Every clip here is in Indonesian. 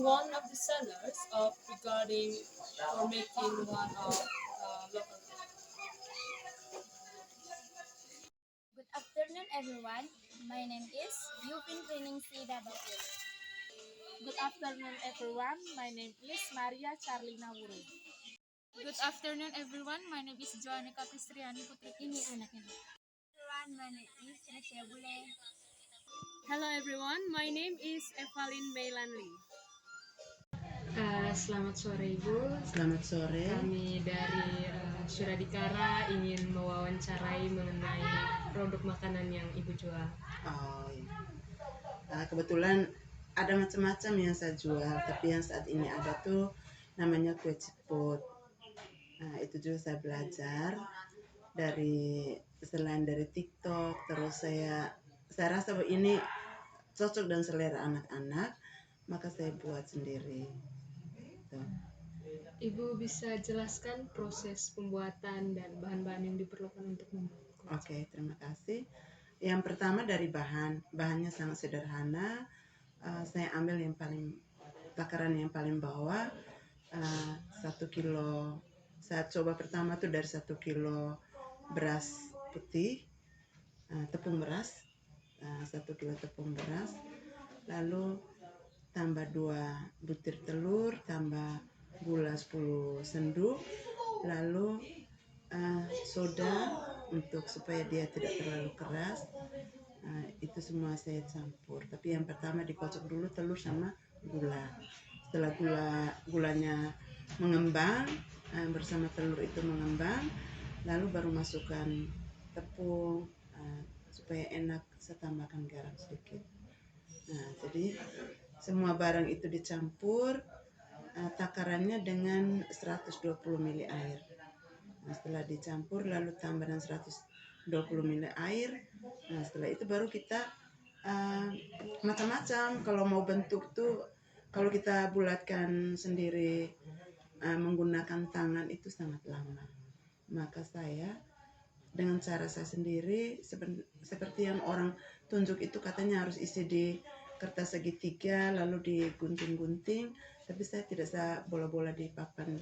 one of the sellers regarding for making one of local. Good afternoon, everyone. My name is Yupin Training CW. Good afternoon, everyone. My name is Maria Charlina Wuru. Good afternoon, everyone. My name is Joanna Kapistriani Putri. Ini anaknya. Everyone, my name is Resya Bule. Hello, everyone. My name is Evelyn Meilanli. Selamat sore Ibu. Selamat sore. Kami dari Suradikara ingin mewawancarai mengenai produk makanan yang Ibu jual. Oh, iya. Kebetulan ada macam-macam yang saya jual, tapi yang saat ini ada tuh namanya kue ciput. Itu juga saya belajar selain dari TikTok, terus saya rasa bahwa ini cocok dan selera anak-anak, maka saya buat sendiri. Tuh. Ibu bisa jelaskan proses pembuatan dan bahan-bahan yang diperlukan untuk membuat kue? Oke, terima kasih. Yang pertama dari bahannya sangat sederhana. Saya ambil takaran yang paling bawah, 1 kilo. Saya coba pertama tuh dari 1 kilo beras putih, tepung beras, 1 kilo tepung beras, lalu tambah 2 butir telur, tambah gula 10 sendu, lalu soda supaya dia tidak terlalu keras. Itu semua saya campur, tapi yang pertama dikocok dulu telur sama gula. Setelah gulanya mengembang, bersama telur itu mengembang, lalu baru masukkan tepung, supaya enak. Saya tambahkan garam sedikit. Jadi semua barang itu dicampur, takarannya dengan 120 ml air. Setelah dicampur lalu tambah dengan 120 ml air. Setelah itu baru kita macam-macam. Kalau mau bentuk tuh, kalau kita bulatkan sendiri menggunakan tangan itu sangat lama. Maka saya dengan cara saya sendiri, seperti yang orang tunjuk itu, katanya harus isi di kertas segitiga lalu digunting-gunting, tapi saya tidak, saya bola-bola di papan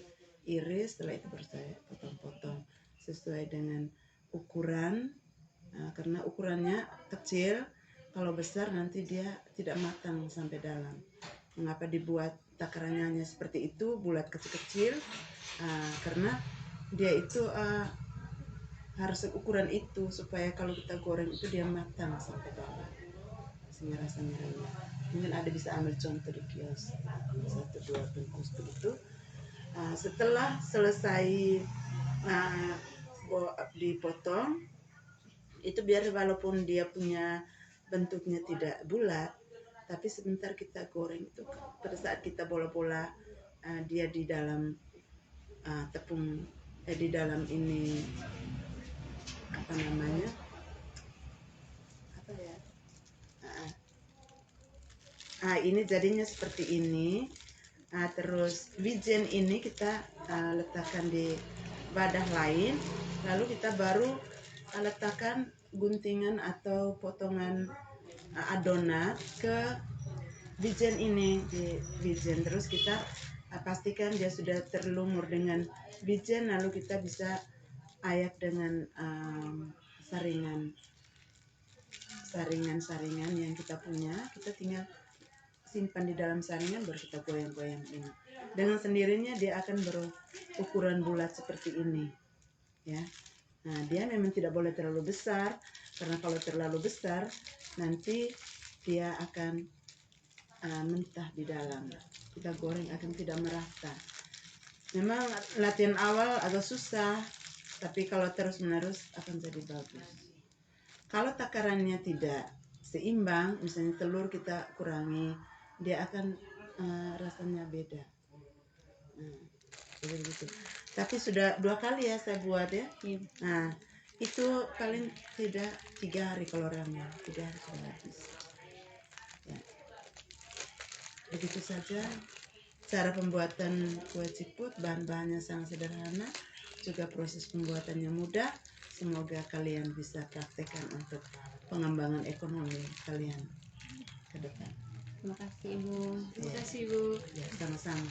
iris. Setelah itu baru saya potong-potong sesuai dengan ukuran, karena ukurannya kecil, kalau besar nanti dia tidak matang sampai dalam. Mengapa dibuat takarannya hanya seperti itu, bulat kecil-kecil? Karena dia itu harus ukuran itu supaya kalau kita goreng itu dia matang sampai dalam, sehingga rasanya renyah. Mungkin ada bisa ambil contoh di kios, 1-2 bungkus begitu. Setelah selesai dipotong, itu biar walaupun dia punya bentuknya tidak bulat, tapi sebentar kita goreng itu, pada saat kita bola-bola dia di dalam tepung, di dalam ini apa namanya, apa ya, ini jadinya seperti ini. Terus wijen ini kita letakkan di wadah lain, lalu kita baru letakkan guntingan atau potongan adonan ke wijen ini, di wijen. Terus kita pastikan dia sudah terlumur dengan wijen, lalu kita bisa ayak dengan saringan yang kita punya. Kita tinggal simpan di dalam saringan, baru kita goyang-goyang ini. Dengan sendirinya dia akan berukuran bulat seperti ini, ya. Dia memang tidak boleh terlalu besar, karena kalau terlalu besar nanti dia akan mentah di dalam. Kita goreng akan tidak merata. Memang latihan awal agak susah, tapi kalau terus-menerus akan jadi bagus. Kalau takarannya tidak seimbang, misalnya telur kita kurangi, dia akan rasanya beda. Jadi begitu. Tapi sudah 2 kali ya saya buat ya. Itu paling tidak 3 hari, kalau ramai 3 hari sudah habis. Ya. Begitu saja cara pembuatan kue ciput. Bahan-bahannya sangat sederhana, juga proses pembuatannya mudah. Semoga kalian bisa praktekkan untuk pengembangan ekonomi kalian ke depan. Terima kasih Ibu. Terima kasih Ibu. Ya, sama-sama.